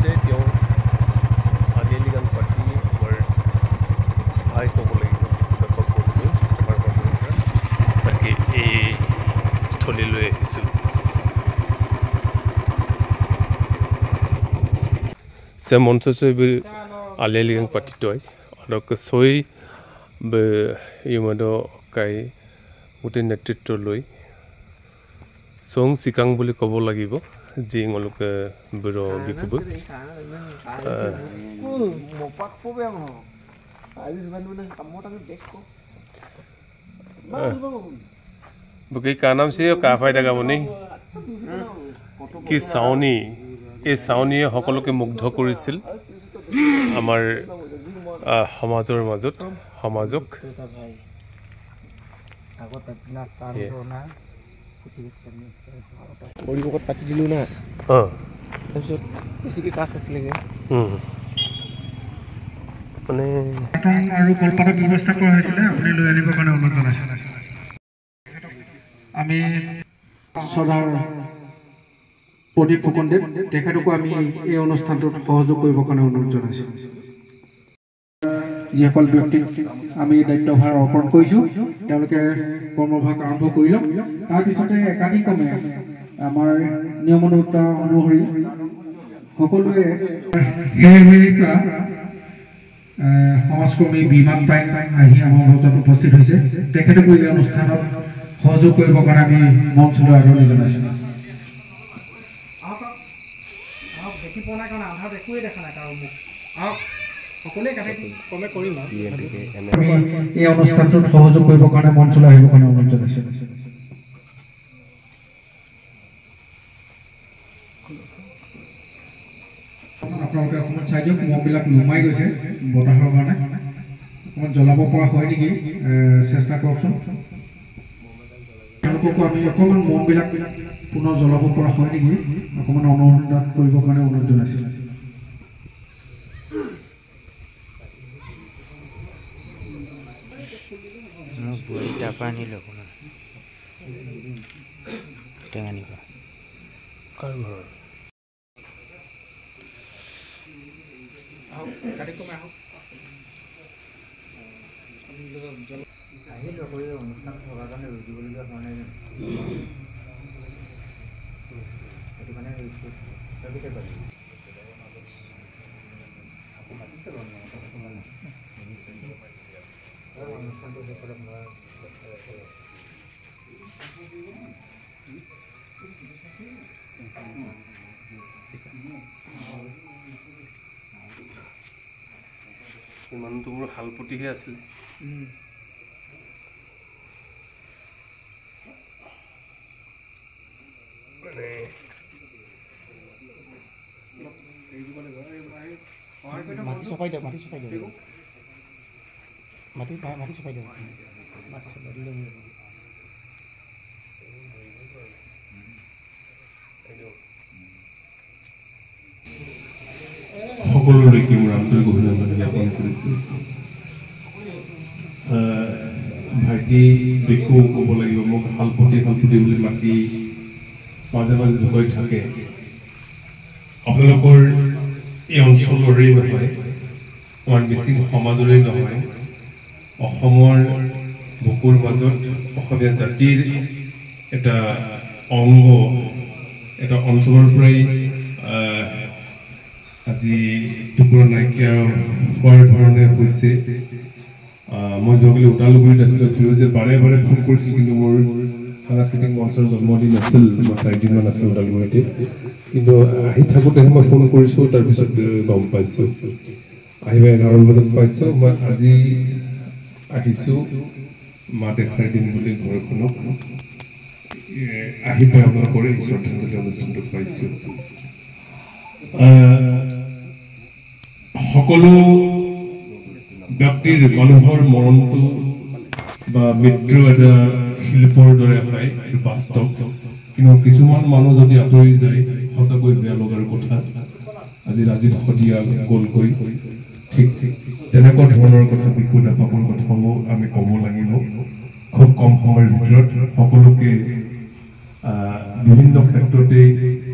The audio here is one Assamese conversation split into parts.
মুহূৰ্ততে তেওঁ আলিআলি গাং পাতি আমাৰ সহায় ক'ব লাগিব দৰ্শক বন্ধু আমাৰ ফালৰ পৰা বাকী এই স্থলীলৈ আহিছোঁ से मंच से भी आलिआली गां पाति तय और सय इमदो काई गोटे नेतृत्व लई सं सिकां বুলি ক'ব লাগিব যি ngoloke biro bikubu mopak po be mo ayus ban mana kamu tak dekko buki ka naam se ka फायदा गाबनी কি সাউনি এই সাউনিয়ে সকলোকে মুগ্ধ কৰিছিল আমাৰ সমাজৰ মাজত সমাজক আগত না সাৰ না পৰিবকত পাতি দিলো না তাৰপিছত বেছিকে কাজ আছিলেগে মানে আৰু কলপাতৰ ব্যৱস্থা কৰা হৈছিলে আপুনি লৈ আনিব কাৰণে অনুৰোধ জনাইছো আমি সদাৰ প্ৰদীপ ফুকনদেৱ তেখেতকো আমি এই অনুষ্ঠানটোত সহযোগ কৰিবৰ কাৰণে অনুৰোধ জনাইছো যিসকল ব্যক্তিক আমি দায়িত্বভাৰ অৰ্পণ কৰিছোঁ তেওঁলোকে কৰ্মভাগ আৰম্ভ কৰি লওক তাৰপিছতে একাধিক্ৰমে আমাৰ নিয়মানুৱৰ্তিতা অনুসৰি সকলোৱে সমাজকৰ্মী বিমান প্ৰায় আহি আমাৰ মাজত উপস্থিত হৈছে তেখেতকো এই অনুষ্ঠানত সহযোগ কৰিবৰ কাৰণে আমি মঞ্চলৈ আদৰণি জনাইছোঁ এই অনুষ্ঠানটোত সহযোগ কৰিবৰ কাৰণে মঞ্চলৈ আহিবৰ কাৰণে অনুৰোধ জনাইছোঁ আপোনালোকে অকণমান চাই দিয়ক মমবিলাক নুমাই গৈছে বতাহৰ কাৰণে অকণমান জ্বলাব পৰা হয় নেকি চেষ্টা কৰকচোন তেওঁলোককো আমি অকণমান মমবিলাক পুনৰ জ্বলাব পৰা হয় নেকি অকণমান অনুসন্ধান কৰিবৰ কাৰণে অনুৰোধ জনাইছোঁ পানী ল'ব না টেঙানিবা কাৰ ঘৰ অনুষ্ঠান থকাৰ কাৰণে ৰৈ দিবলগীয়া হোৱা নাই সেইটো কাৰণে অনুষ্ঠানটো মানুহটো মোৰ শালপতিহে আছিল মাটি চপাই দিয়ক মাটি চপাই দিয়ক মাটি চপাই দিয়ক মাটি চপাই দিলে সকলোলৈকে মোৰ আন্তৰিক অভিনন্দন জ্ঞাপন কৰিছোঁ ভাইটি দেখো ক'ব লাগিব মোক শালপতি বুলি মাতি মাজে মাজে জোকাই থাকে আপোনালোকৰ এই অঞ্চলৰেই নহয় আমাৰ মিচিং সমাজৰেই নহয় অসমৰ বুকুৰ মাজত অসমীয়া জাতিৰ এটা অংগ এটা অঞ্চলৰ পৰাই আজি টুকুৰা নাইকিয়া হোৱাৰ ধৰণে হৈছে মই যোৱাকালি ওদালগুৰিত আছিলোঁ ফিৰোজে বাৰে বাৰে ফোন কৰিছিল কিন্তু মোৰ সাংস্কৃতিক মঞ্চৰ জন্মদিন আছিল মই 4 দিনমান আছিলোঁ ওদালগুৰিতে কিন্তু আহি থাকোঁতে মই ফোন কৰিছোঁ তাৰপিছত গম পাইছোঁ আহিব 11 বজাত পাইছোঁ মই আজি আহিছোঁ মা দেখাই দিম বুলি ঘৰখনক আহি পাই আপোনালোকৰ এই শ্ৰদ্ধাঞ্জলি অনুষ্ঠানটো পাইছোঁ সকলো ব্যক্তিৰ মানুহৰ মৰণটো বা মৃত্যু এটা শিল্পৰ দৰে হয় বাস্তৱ কিন্তু কিছুমান মানুহ যদি আঁতৰি যায় সঁচাকৈ বেয়া লগাৰ কথা আজি ৰাজীৱ শদিয়া গ'লগৈ ঠিক তেনেকুৱা ধৰণৰ কথা বিকুট আপাপৰ কথাও আমি ক'ব লাগিব খুব কম সময়ৰ ভিতৰত সকলোকে বিভিন্ন ক্ষেত্ৰতে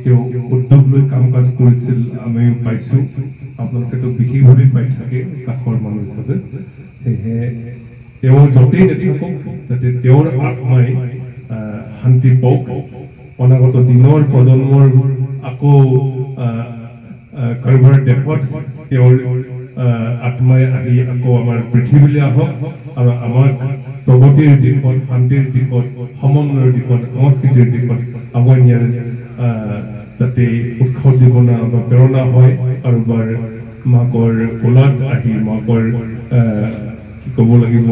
তেওঁ উদ্যোগ লৈ কাম কাজ কৰিছিল আমি পাইছোঁ আপোনালোকেতো বিশেষভাৱে পাই থাকে কাষৰ মানুহ হিচাপে সেয়েহে তেওঁ য'তেই নাথাকক যাতে তেওঁৰ আত্মাই শান্তি পাওক অনাগত দিনৰ প্ৰজন্মৰ আকৌ কাৰোবাৰ দেশত তেওঁৰ আত্মাই আহি আকৌ আমাৰ পৃথিৱীলৈ আহক আৰু আমাক প্ৰগতিৰ দিশত শান্তিৰ দিশত সমন্বয়ৰ দিশত সংস্কৃতিৰ দিশত আগুৱাই নিয়াৰ যাতে উৎসৱ জীৱনা বা প্ৰেৰণা হয় কাৰোবাৰ মাকৰ কোলাত আহি মাকৰ কি ক'ব লাগিব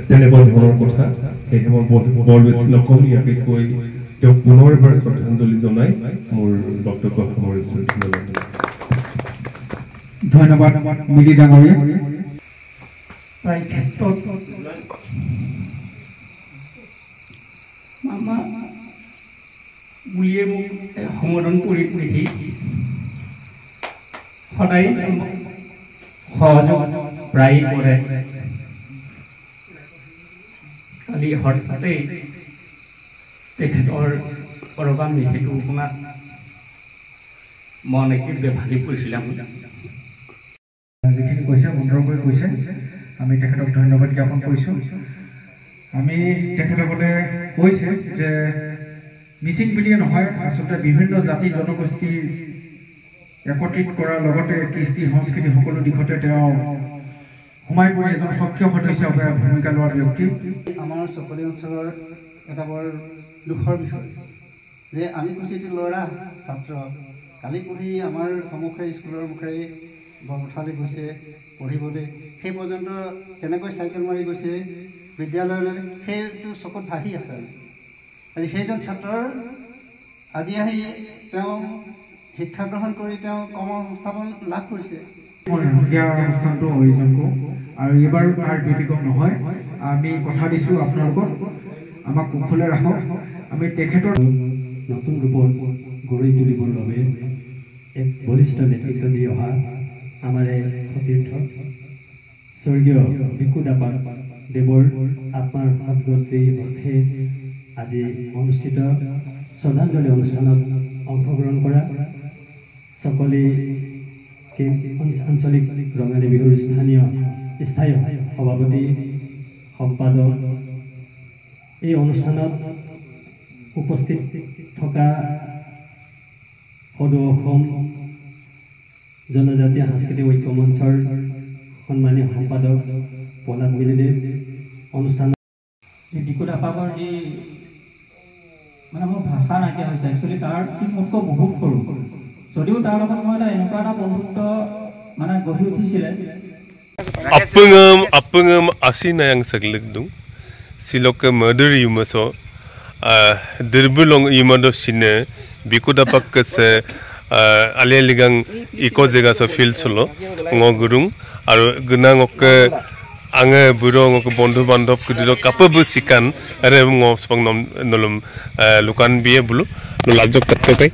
তেনেকুৱা ধৰণৰ কথা সেয়েহে মই বৰ বেছি নকম ইয়াকে কৈ তেওঁক পুনৰ এবাৰ শ্ৰদ্ধাঞ্জলি জনাই মোৰ বক্তব্য সামৰিছোঁ ধন্যবাদ মিলি ডাঙৰীয়া প্ৰায় ক্ষেত্ৰত মামা বুলিয়ে মোক সম্বোধন কৰি দেখি সদায় সহযোগ প্ৰায় কৰে কালি হঠাতে তেখেতৰ পৰগাম নিষেধ অকণমান মন একেবাৰে ভাগি পৰিছিলোঁ যিখিনি কৈছে সুন্দৰকৈ কৈছে আমি তেখেতক ধন্যবাদ জ্ঞাপন কৰিছোঁ আমি তেখেতসকলে কৈছে যে মিচিং বুলিয়ে নহয় আচলতে বিভিন্ন জাতি জনগোষ্ঠী একত্ৰিত কৰাৰ লগতে কৃষ্টি সংস্কৃতি সকলো দিশতে তেওঁ সোমাই পৰি এজন সক্ৰিয় সদস্য হিচাপে ভূমিকা লোৱা ব্যক্তি আমাৰ চকলি অঞ্চলৰ এটা বৰ দুখৰ বিষয় যে আমি কৈছোঁ এটি ল'ৰা ছাত্ৰ কালি পঢ়ি আমাৰ সন্মুখে স্কুলৰ মুখেৰে বৰপথাৰলৈ গৈছে পঢ়িবলৈ সেই পৰ্যন্ত কেনেকৈ চাইকেল মাৰি গৈছে বিদ্যালয়লৈ সেইটো চকুত ভাহি আছে আজি সেইজন ছাত্ৰৰ আজি আহি তেওঁ শিক্ষা গ্ৰহণ কৰি তেওঁ কৰ্মসংস্থাপন লাভ কৰিছে ইয়াৰ অনুষ্ঠানটো আয়োজন কৰোঁ আৰু এইবাৰো তাৰ ব্যতিক্ৰম নহয় আমি কথা দিছোঁ আপোনালোকক আমাক কুশলে ৰাখক আমি তেখেতৰ নতুন ৰূপত গঢ়ি তুলিবৰ বাবে এক বলিষ্ঠ নেতৃত্ব দি অহা আমাৰ সতীৰ্থ স্বৰ্গীয় বিকুদাপা দেৱৰ আত্মাৰ সদ্গতি অৰ্থে আজি অনুষ্ঠিত শ্ৰদ্ধাঞ্জলি অনুষ্ঠানত অংশগ্ৰহণ কৰা সকলে আঞ্চলিক ৰঙালী বিহুৰ স্থায়ী সভাপতি সম্পাদক এই অনুষ্ঠানত উপস্থিত থকা সদৌ অসম জনজাতীয় সাংস্কৃতিক ঐক্য মঞ্চৰ সন্মানীয় সম্পাদক প্ৰহ্লাদ মিলিদেৱ অনুষ্ঠানত বিকুদাপাকৰ যি মানে মোৰ ভাষা নাইকিয়া হৈছে একচুৱেলি তাৰ সি মোতকৈ বহুত সৰু যদিও তাৰ লগত মই এটা এনেকুৱা এটা বন্ধুত্ব মানে গঢ়ি উঠিছিলে apengam asina yang seglekdung siloke murder yumaso dirbulong yumado sine bikudapak se alialigang iko jega so fil solo ngogurung aru gunang ok ange burong ok bondhu bandhop kudilo kapabu sikan are ngopspang nolom lukan biye bulu lajok katkai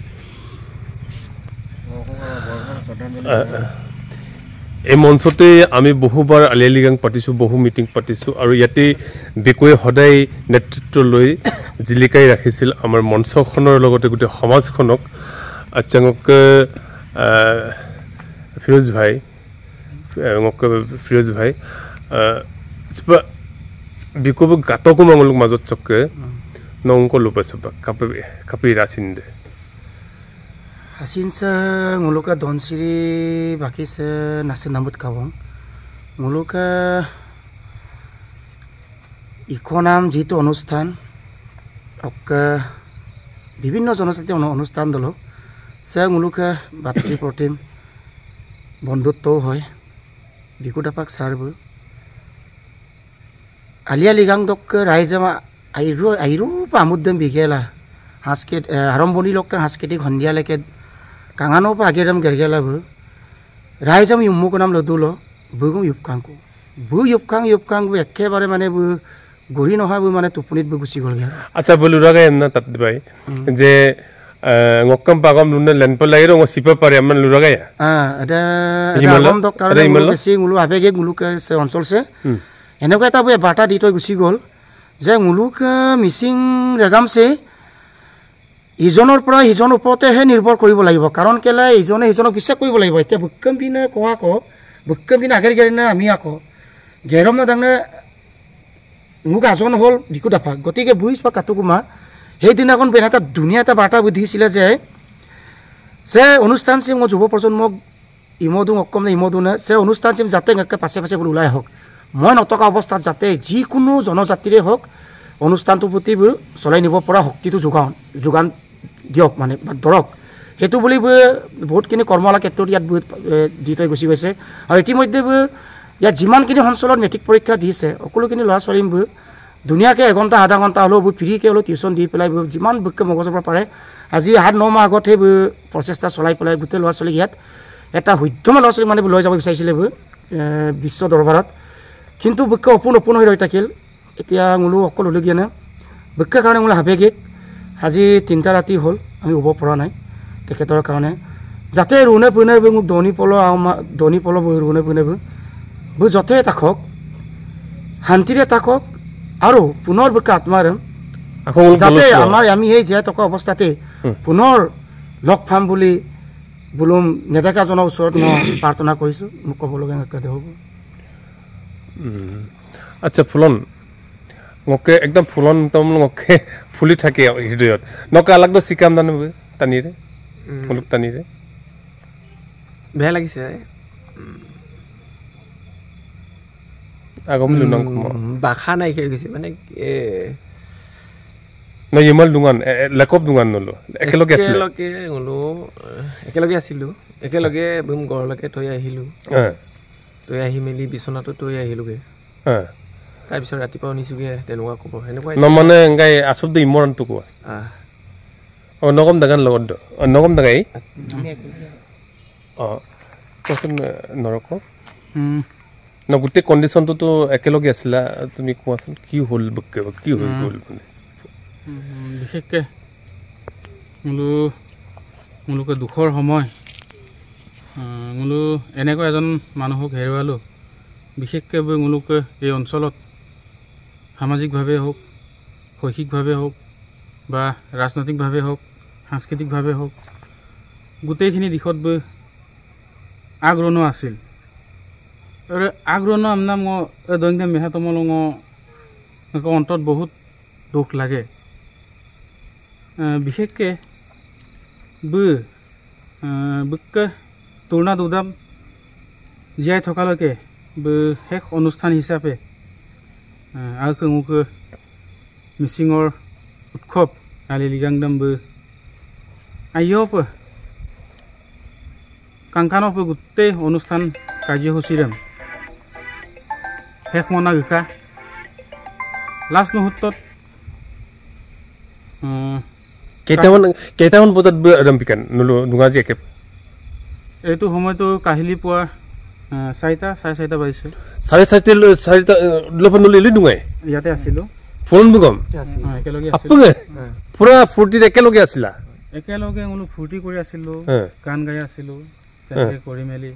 এই মঞ্চতে আমি বহুবাৰ আলিয়ালিগাং পাতিছোঁ বহু মিটিং পাতিছোঁ আৰু ইয়াতে বিকয়ে সদায় নেতৃত্ব লৈ জিলিকাই ৰাখিছিল আমাৰ মঞ্চখনৰ লগতে গোটেই সমাজখনক আচাঙক ফিৰোজ ভাই বিকব গাতকো মাঙলক মাজত চকে নংক লুপাইছো কাপি ৰাচিন দে Hasinsa nguluka donsiri bakisa nasa nambut kawang nguluka ikonam jitu অনুষ্ঠান oka bibinno jonojati অনুষ্ঠান dolo se nguluka batri protim bondutto hoy bikudapak sarbu alialigang dok raijama airu pamuddem bigela hasket aramboni lokka hasketi khondia leke kangano pa ageram gergela bu raijam yummu konam lodulo bugum yupkangku bu yupkang bu ekkebare mane bu gori noha bu mane tupunit bu gusi gol gel acha boluraga emna tat bai je ngokam pagam lunna lenpa lairo ngo sipa pare amman luraga ya ada agam dok karone besi ngulu abege ngulu ke se অঞ্চল se eneko eta bu bata di toy gusi gol je ngulu ke missing regam se ইজনৰ পৰা ইজনৰ ওপৰতেহে নিৰ্ভৰ কৰিব লাগিব কাৰণ কেলে ইজনে ইজনক বিশ্বাস কৰিব লাগিব এতিয়া বুক্কম পিনে কোৱা ক বুক্কম পিনে আগেৰি গেৰিনে আমি আকৌ গেৰম দাঙে মোক আজন হ'ল বিকু দাফা গতিকে বুইছ বা কাটুকুমা সেইদিনাখন বেন এটা ধুনীয়া এটা বাৰ্তা দিছিলে যে অনুষ্ঠান চিম মই যুৱ প্ৰজন্মক ইমদো অকম নে ইমদো নে যে অনুষ্ঠান চিম যাতে এনেকৈ পাছে পাছে বোলো ওলাই আহক মই নথকা অৱস্থাত যাতে যিকোনো জনজাতিৰে হওক অনুষ্ঠানটোৰ প্ৰতি চলাই নিব পৰা শক্তিটো যোগান দিয়ক মানে ধৰক সেইটো বুলি বহুতখিনি কৰ্মশালা ক্ষেত্ৰত ইয়াত দি থৈ গুচি গৈছে আৰু ইতিমধ্যে ইয়াত যিমানখিনি অঞ্চলত মেট্ৰিক পৰীক্ষা দিছে সকলোখিনি ল'ৰা ছোৱালীবোৰ ধুনীয়াকৈ এঘণ্টা আধা ঘণ্টা হ'লেও ফ্ৰীকৈ হ'লেও টিউশ্যন দি পেলাই যিমান মগজৰ পৰা পাৰে আজি 8-9 মাহ আগত সেই প্ৰচেষ্টা চলাই পেলাই গোটেই ল'ৰা ছোৱালীক ইয়াত এটা শুদ্ধমা ল'ৰা ছোৱালী মানে লৈ যাব বিচাৰিছিলে বিশ্ব দৰবাৰত কিন্তু অপোন হৈ ৰৈ থাকিল এতিয়া মোলো অকল হ'লগীয়া নাই কাৰণে মোলৈ আৱেগিক আজি 3টা ৰাতি হ'ল আমি শুব পৰা নাই তেখেতৰ কাৰণে যাতে ৰুণে পুনে মোক দনি পল ৰুণে পুনে য'তে থাকক শান্তিৰে থাকক আৰু পুনৰ আত্মাৰ যাতে আমি সেই জীয়াই থকা অৱস্থাতে পুনৰ লগ পাম বুলি বোলো নেদেখাজনৰ ওচৰত মই প্ৰাৰ্থনা কৰিছোঁ মোক ক'বলগীয়া হ'ব আচ্ছা Phoolan ngke ekdom fulon tom ngke fuli thake hidayat noka alagdo sikam danu tanire muluk tanire বেয়া লাগিছে আগম লুনং বাখা নাই হৈ গৈছে মানে না ইমাল দুঙান লেকপ দুঙান নলো একেলগে আছিলো একেলগে বুম ঘৰলৈকে থৈ আহিলো তই আহি মেলি বিছনাটো তৈ আহিলোগে তাৰপিছত ৰাতিপুৱা নিছোগে তেনেকুৱা ক'ব এনেকুৱা ন মানে গাই আসব দে ইমৰণটো কোৱা নগম দাগান লগত নগম দাগাই কোন নৰক না গোটেই কণ্ডিশ্যনটো একেলগে আছিলা তুমি কোৱাচোন কি হ'ল কি হৈ গ'ল মানে বিশেষকৈ মোলোকে দুখৰ সময় মোলো এনেকুৱা এজন মানুহক হেৰুৱালোঁ বিশেষকৈ মোলোকে এই অঞ্চলত সামাজিকভাৱে হওক শৈক্ষিকভাৱে হওক বা ৰাজনৈতিকভাৱে হওক সাংস্কৃতিকভাৱে হওক গোটেইখিনি দিশত আগ্ৰহ আছিল আগ্ৰহ আমনা মই দৈনিক মেহাতমলঙ অন্তত বহুত দুখ লাগে বিশেষকৈ বুকে তুলনা দুদাম জীয়াই থকালৈকে শেষ অনুষ্ঠান হিচাপে আৰু মোক মিচিঙৰ উৎসৱ আলি লিগাংদাম আইয়প কাংকানপ গোটেই অনুষ্ঠান কাৰ্যসূচীৰে শেষ মনা গিখা লাষ্ট মুহূৰ্তত কেইটামান বজাত আৰম্ভিকান নুঙাজি একে এইটো সময়টো কাহিলি পুৱা 4:30 বাজিছে 4:30 নলি নুঙাই ইয়াতে আছিলোঁ ফোন বুগম একেলগে পুৰা ফূৰ্তিত একেলগে আছিলা একেলগে মোলো ফূৰ্তি কৰি আছিলোঁ গান গাই আছিলোঁ তেনেকৈ কৰি মেলি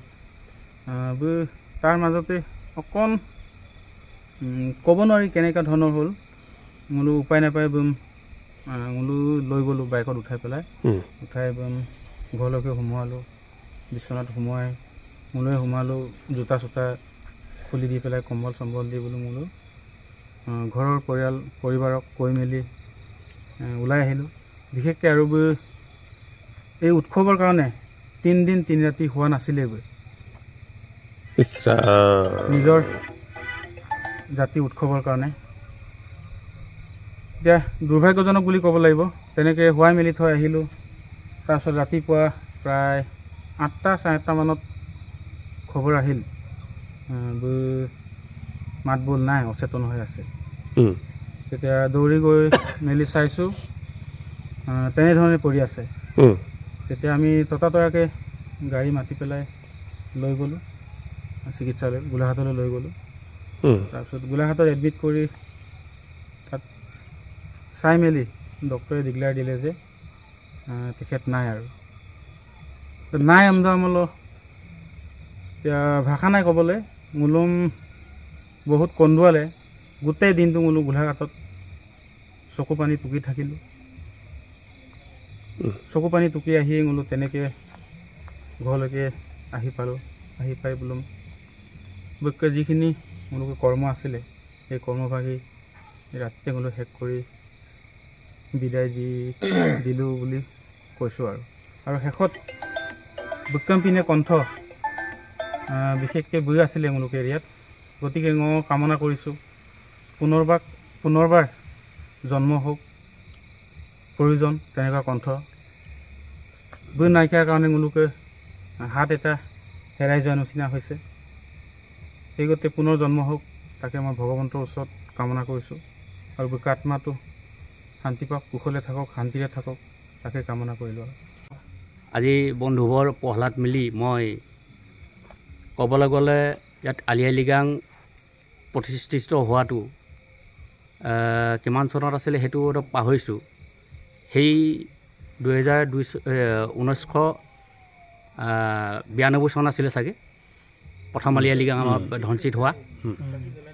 তাৰ মাজতে অকণ ক'ব নোৱাৰি কেনেকুৱা ধৰণৰ হ'ল মোলো উপায় নাপায় মোলো লৈ গ'লোঁ বাইকত উঠাই পেলাই ঘৰলৈকে সোমোৱালোঁ বিচনাত সোমোৱাই মোলৈ সোমালোঁ জোতা চোতা খুলি দি পেলাই কম্বল চম্বল দি বোলো মোলৈ ঘৰৰ পৰিবাৰক কৈ মেলি ওলাই আহিলোঁ বিশেষকৈ আৰু এই উৎসৱৰ কাৰণে 3 দিন 3 ৰাতি হোৱা নাছিলে নিজৰ জাতি উৎসৱৰ কাৰণে এতিয়া দুৰ্ভাগ্যজনক বুলি ক'ব লাগিব তেনেকৈ হোৱাই মেলি থৈ আহিলোঁ তাৰপিছত ৰাতিপুৱা প্ৰায় 8টা 8:30 মানত খবৰ আহিল মাত বোল নাই অচেতন হৈ আছে তেতিয়া দৌৰি গৈ মেলি চাইছোঁ তেনেধৰণে পৰি আছে তেতিয়া আমি ততাতয়াকৈ গাড়ী মাতি পেলাই লৈ গ'লোঁ চিকিৎসালয় গোলাঘাটলৈ লৈ গ'লোঁ তাৰপিছত গোলাঘাটত এডমিট কৰি তাত চাই মেলি ডক্টৰে ডিক্লেয়াৰ দিলে যে তেখেত নাই আৰু নাই আমদামল এতিয়া ভাষা নাই ক'বলৈ মোলোম বহুত কন্দুৱালে গোটেই দিনটো মোলো গোলাঘাটত চকু পানী টুকি থাকিলোঁ চকু পানী টুকি আহি গ'লোঁ তেনেকৈ ঘৰলৈকে আহি পালোঁ আহি পাই বোলো বিশেষকৈ যিখিনি মোলোকে কৰ্ম আছিলে সেই কৰ্মভাগি ৰাতিতে গ'লোঁ শেষ কৰি বিদায় দিলোঁ বুলি কৈছোঁ আৰু শেষত বিক্ৰম পিনে কণ্ঠ বিশেষকৈ বৈ আছিলে মোলোকে এৰিয়াত গতিকে মই কামনা কৰিছোঁ পুনৰবাৰ জন্ম হওক প্ৰয়োজন তেনেকুৱা কণ্ঠ বৈ নাইকিয়াৰ কাৰণে মোলোকে হাত এটা হেৰাই যোৱা নিচিনা হৈছে সেই গতে পুনৰ জন্ম হওক তাকে মই ভগৱন্তৰ ওচৰত কামনা কৰিছোঁ আৰু বুকে আত্মাটো শান্তি পাওক কুশলে থাকক শান্তিৰে থাকক তাকে কামনা কৰিলোঁ আজি বন্ধুবৰ প্ৰহ্লাদ মিলি মই ক'বলৈ গ'লে ইয়াত আলি আই লৃগাং প্ৰতিষ্ঠিত হোৱাটো কিমান চনত আছিলে সেইটো অলপ পাহৰিছোঁ সেই 1992 চন আছিলে চাগে প্ৰথম আলি আই লৃগাং আমাৰ ধনচিত হোৱা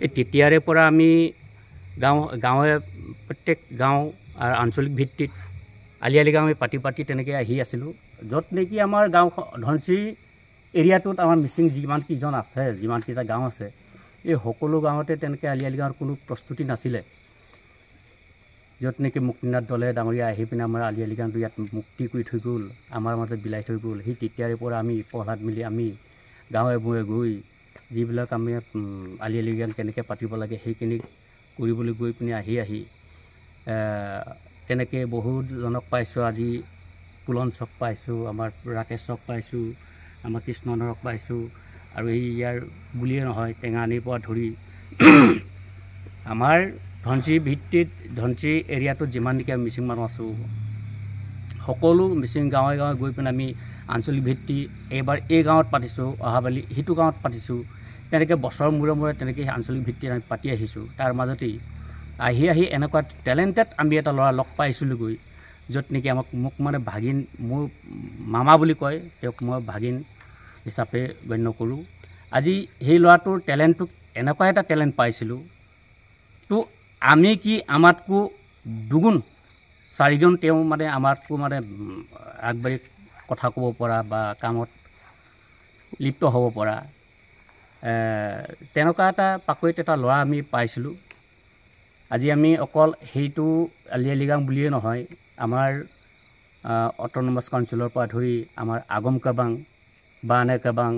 এই তেতিয়াৰে পৰা আমি গাঁৱে প্ৰত্যেক গাঁও আৰু আঞ্চলিক ভিত্তিত আলি আই লৃগাং আমি পাতি তেনেকৈ আহি আছিলোঁ য'ত নেকি আমাৰ গাঁও ধনচি এৰিয়াটোত আমাৰ মিচিং যিমানকেইজন আছে যিমানকেইটা গাঁও আছে এই সকলো গাঁৱতে তেনেকৈ আলি আই লৃগাঙৰ কোনো প্ৰস্তুতি নাছিলে য'ত নেকি মুক্তিনাথ দলে ডাঙৰীয়া আহি পিনে আমাৰ আলি আই লৃগাংটো ইয়াত মুক্তি কৰি থৈ গ'ল আমাৰ মাজত বিলাই থৈ গ'ল সেই তেতিয়াৰে পৰা আমি প্ৰহ্লাদ মিলি আমি গাঁৱে ভূঞে গৈ যিবিলাক আমি আলি আই লৃগাং কেনেকৈ পাতিব লাগে সেইখিনি কৰিবলৈ গৈ পিনে আহি তেনেকৈ বহুতজনক পাইছোঁ আজি পুলঞ্চক পাইছোঁ আমাৰ ৰাকেশক পাইছোঁ আমাৰ কৃষ্ণধৰক পাইছোঁ আৰু এই ইয়াৰ বুলিয়ে নহয় টেঙানীৰ পৰা ধৰি আমাৰ ধনচি ভিত্তিত ধনচি এৰিয়াটোত যিমান নেকি আমি মিচিং মানুহ আছোঁ সকলো মিচিং গাঁৱে গৈ পিনে আমি আঞ্চলিক ভিত্তি এইবাৰ এই গাঁৱত পাতিছোঁ অহাবালি সিটো গাঁৱত পাতিছোঁ তেনেকৈ বছৰৰ মূৰে তেনেকৈ আঞ্চলিক ভিত্তিত আমি পাতি আহিছোঁ তাৰ মাজতেই আহি এনেকুৱা টেলেণ্টেড আমি এটা ল'ৰা লগ পাইছিলোঁগৈ য'ত নেকি মোক মানে ভাগিন মোৰ মামা বুলি কয় তেওঁক মই ভাগিন হিচাপে গণ্য কৰোঁ আজি সেই ল'ৰাটোৰ টেলেণ্টটোক এনেকুৱা এটা টেলেণ্ট পাইছিলোঁ তো আমি কি আমাতকৈ দুগুণ চাৰিগুণ তেওঁ মানে আমাতকৈ মানে আগবাঢ়ি কথা ক'ব পৰা বা কামত লিপ্ত হ'ব পৰা তেনেকুৱা এটা পাকৈত এটা ল'ৰা আমি পাইছিলোঁ আজি আমি অকল সেইটো আলি আই লৃগাং বুলিয়ে নহয় আমাৰ অট'নমাছ কাউন্সিলৰ পৰা ধৰি আমাৰ আগম কাবাং বানে কাবাং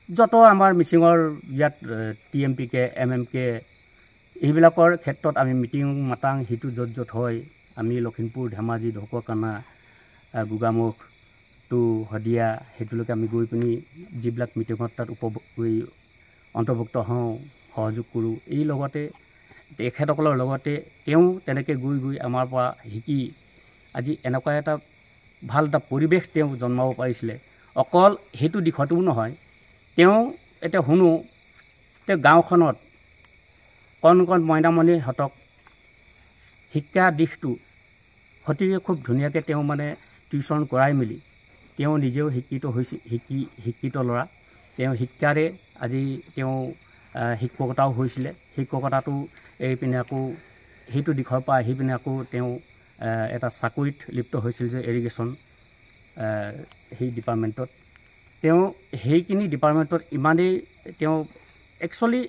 যত আমাৰ মিচিঙৰ ইয়াত TMPK MMK এইবিলাকৰ ক্ষেত্ৰত আমি মিটিং মাটাং হিটো য'ত হয় আমি লখিমপুৰ ধেমাজি ঢকুৱাখানা গোগামুখ টু হদিয়া সেইটোলৈকে আমি গৈ পিনি যিবিলাক মিটিঙত তাত অন্তৰ্ভুক্ত হওঁ সহযোগ কৰোঁ এই লগতে তেখেতসকলৰ লগতে তেওঁ তেনেকৈ গৈ আমাৰ পৰা শিকি আজি এনেকুৱা এটা ভাল এটা পৰিৱেশ তেওঁ জন্মাব পাৰিছিলে অকল সেইটো দিশতো নহয় তেওঁ এতিয়া শুনো তেওঁ গাঁওখনত কণ মইনামণিহঁতক শিক্ষা দিশটো অতিকে খুব ধুনীয়াকৈ তেওঁ মানে টিউশ্যন কৰাই মেলি তেওঁ নিজেও শিক্ষিত ল'ৰা তেওঁ শিক্ষাৰে আজি তেওঁ শিক্ষকতাও হৈছিলে শিক্ষকতাটো এৰি পিনে আকৌ সেইটো দিশৰ পৰা আহি পিনে আকৌ তেওঁ এটা চাকৰিত লিপ্ত হৈছিল যে ইৰিগেশ্যন সেই ডিপাৰ্টমেণ্টত তেওঁ সেইখিনি ডিপাৰ্টমেণ্টত ইমানেই তেওঁ একচুৱেলি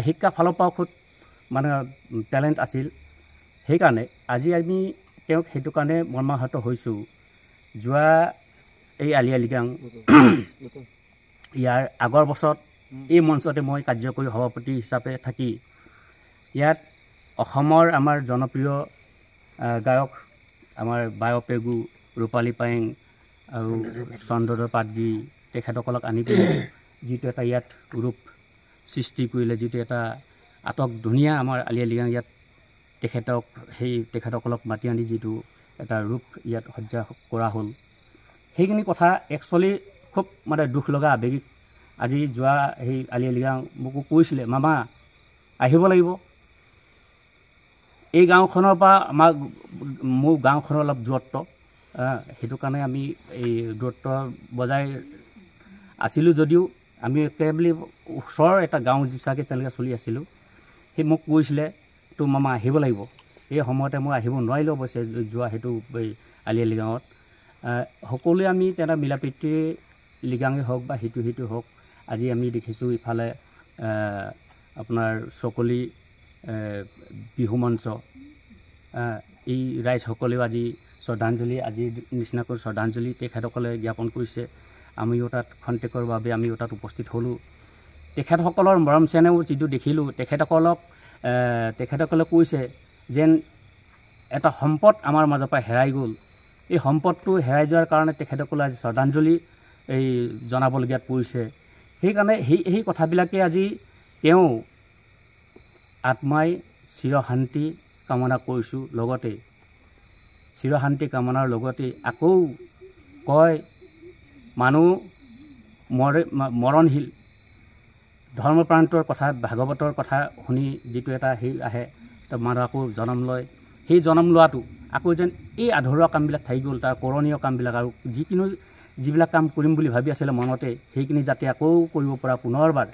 শিক্ষা ফালৰ পৰা খুব মানে টেলেণ্ট আছিল সেইকাৰণে আজি আমি তেওঁক সেইটো কাৰণে মৰ্মাহত হৈছোঁ যোৱা এই আলি আই লৃগাং ইয়াৰ আগৰ বছৰত এই মঞ্চতে মই কাৰ্যকৰী সভাপতি হিচাপে থাকি ইয়াত অসমৰ আমাৰ জনপ্ৰিয় গায়ক আমাৰ বায়পেগু ৰূপালী পায়েং আৰু চন্দ্ৰধৰ পাটগিৰি তেখেতসকলক আনি পিনে যিটো এটা ইয়াত ৰূপ সৃষ্টি কৰিলে যিটো এটা আটক ধুনীয়া আমাৰ আলি আই লৃগাং ইয়াত তেখেতসকলক মাতি আনি যিটো এটা ৰূপ ইয়াত সজ্জা কৰা হ'ল সেইখিনি কথা একচুৱেলি খুব মানে দুখ লগা আৱেগিক আজি যোৱা সেই আলি আই লৃগাং মোকো কৈছিলে মামা আহিব লাগিব এই গাঁওখনৰ পৰা মোৰ গাঁওখনৰ অলপ দূৰত্ব সেইটো কাৰণে আমি এই দূৰত্ব বজাই আছিলোঁ যদিও আমি একেবাৰে ওচৰৰ এটা গাঁও হিচাপে তেনেকৈ চলি আছিলোঁ সেই মোক কৈছিলে তো মামা আহিব লাগিব এই সময়তে মই আহিব নোৱাৰিলোঁ অৱশ্যে যোৱা সেইটো এই আলি আই লৃগাঙত সকলোৱে আমি তেনে মিলা প্ৰীতিৰে লিগাঙে হওক বা সিটো হওক আজি আমি দেখিছোঁ ইফালে আপোনাৰ চকলি বিহু মঞ্চ এই ৰাইজসকলেও আজি শ্ৰদ্ধাঞ্জলি আজিৰ নিচিনাকৈ শ্ৰদ্ধাঞ্জলি তেখেতসকলে জ্ঞাপন কৰিছে আমিও তাত খন্তেকৰ বাবে আমিও তাত উপস্থিত হ'লোঁ তেখেতসকলৰ মৰম চেনেহ যিটো দেখিলোঁ তেখেতসকলে কৈছে যেন এটা সম্পদ আমাৰ মাজৰ পৰা হেৰাই গ'ল এই সম্পদটো হেৰাই যোৱাৰ কাৰণে তেখেতসকলে আজি শ্ৰদ্ধাঞ্জলি এই জনাবলগীয়াত পৰিছে সেইকাৰণে সেই কথাবিলাকে আজি তেওঁ আত্মাই চিৰশান্তি কামনা কৰিছোঁ লগতে চিৰশান্তি কামনাৰ লগতে আকৌ কয় মানুহ মৰণশীল ধৰ্মপ্ৰান্তৰ কথা ভাগৱতৰ কথা শুনি যিটো এটা সেই আহে মানুহ আকৌ জন্ম লয় সেই জন্ম লোৱাটো আকৌ যেন এই আধৰুৱা কামবিলাক থাকি গ'ল তাৰ কৰণীয় কামবিলাক আৰু যিবিলাক কাম কৰিম বুলি ভাবি আছিলে মনতে সেইখিনি যাতে আকৌ কৰিব পৰা পুনৰবাৰ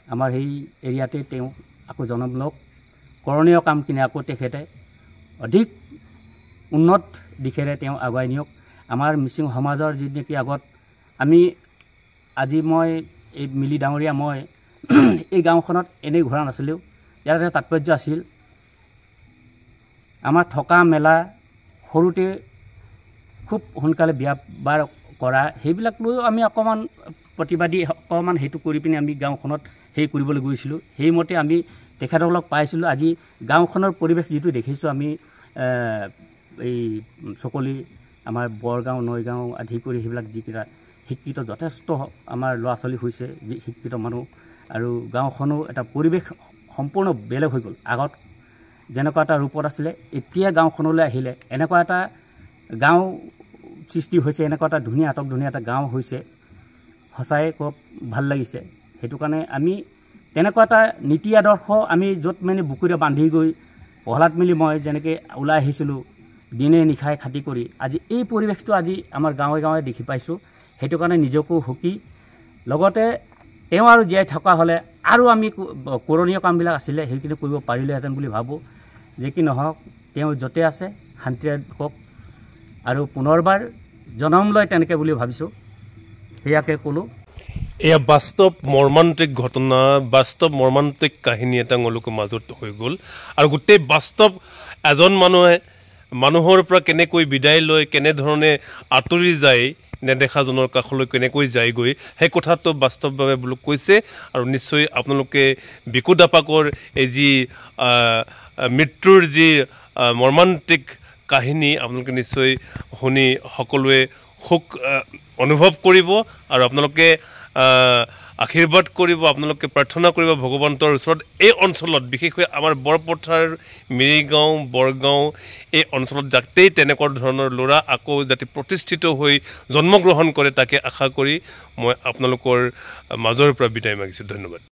আমাৰ সেই এৰিয়াতে তেওঁ আকৌ জন্ম লওক কৰণীয় কামখিনি আকৌ তেখেতে অধিক উন্নত দিশেৰে তেওঁ আগুৱাই নিয়ক আমাৰ মিচিং সমাজৰ যি নেকি আগত মই এই মিলি ডাঙৰীয়া মই এই গাঁওখনত এনেই ঘূৰা নাছিলোঁ ইয়াৰ এটা তাৎপৰ্য আছিল আমাৰ থকা মেলা সৰুতে খুব সোনকালে বিয়া বাৰ কৰা সেইবিলাক লৈও আমি অকণমান প্ৰতিবাদী অকণমান সেইটো কৰি পিনি আমি গাঁওখনত সেই কৰিবলৈ গৈছিলোঁ সেইমতে আমি তেখেতসকলক পাইছিলোঁ আজি গাঁওখনৰ পৰিৱেশ যিটো দেখিছোঁ আমি এই চকলি আমাৰ বৰগাঁও নৈগাঁও আদি কৰি সেইবিলাক যিকেইটা শিক্ষিত যথেষ্ট আমাৰ ল'ৰা ছোৱালী হৈছে যি শিক্ষিত মানুহ আৰু গাঁওখনো এটা পৰিৱেশ সম্পূৰ্ণ বেলেগ হৈ গ'ল আগত যেনেকুৱা এটা ৰূপত আছিলে এতিয়া গাঁওখনলৈ আহিলে এনেকুৱা এটা গাঁও সৃষ্টি হৈছে এনেকুৱা এটা ধুনীয়া এটা গাঁও হৈছে সঁচাই খুব ভাল লাগিছে সেইটো কাৰণে আমি তেনেকুৱা এটা নীতি আদৰ্শ আমি য'ত মানে বুকুৰে বান্ধি গৈ পহলাত মিলি মই যেনেকৈ ওলাই আহিছিলোঁ দিনে নিশাই খাটি কৰি আজি এই পৰিৱেশটো আজি আমাৰ গাঁৱে গাঁৱে দেখি পাইছোঁ সেইটো কাৰণে নিজকো সুখী লগতে তেওঁ আৰু জীয়াই থকা হ'লে আৰু আমি কৰণীয় কামবিলাক আছিলে সেইখিনি কৰিব পাৰিলেহেঁতেন বুলি ভাবোঁ যে কি নহওক তেওঁ য'তে আছে শান্তিৰে হওক আৰু পুনৰবাৰ জন্ম লয় তেনেকৈ বুলি ভাবিছোঁ সেয়াকে ক'লোঁ এয়া বাস্তৱ মৰ্মান্তিক ঘটনা বাস্তৱ মৰ্মান্তিক কাহিনী এটা তেওঁলোকৰ মাজত হৈ গ'ল আৰু গোটেই বাস্তৱ এজন মানুহৰ পৰা কেনেকৈ বিদায় লৈ কেনেধৰণে আঁতৰি যায় নেদেখাজনৰ কাষলৈ কেনেকৈ যায়গৈ সেই কথাটো বাস্তৱভাৱে বোলো কৈছে আৰু নিশ্চয় আপোনালোকে বিকু দাপাকৰ এই যি মৃত্যুৰ যি মৰ্মান্তিক কাহিনী আপোনালোকে নিশ্চয় শুনি সকলোৱে সুখ অনুভৱ কৰিব আৰু আপোনালোকে আশীৰ্বাদ কৰিব আপোনালোকে প্ৰাৰ্থনা কৰিব ভগৱন্তৰ ওচৰত এই অঞ্চলত বিশেষকৈ আমাৰ বৰপথাৰ মিৰিগাঁও বৰগাঁও এই অঞ্চলত যাতেই তেনেকুৱা ধৰণৰ ল'ৰা আকৌ যাতে প্ৰতিষ্ঠিত হৈ জন্মগ্ৰহণ কৰে তাকে আশা কৰি মই আপোনালোকৰ মাজৰ পৰা বিদায় মাগিছোঁ ধন্যবাদ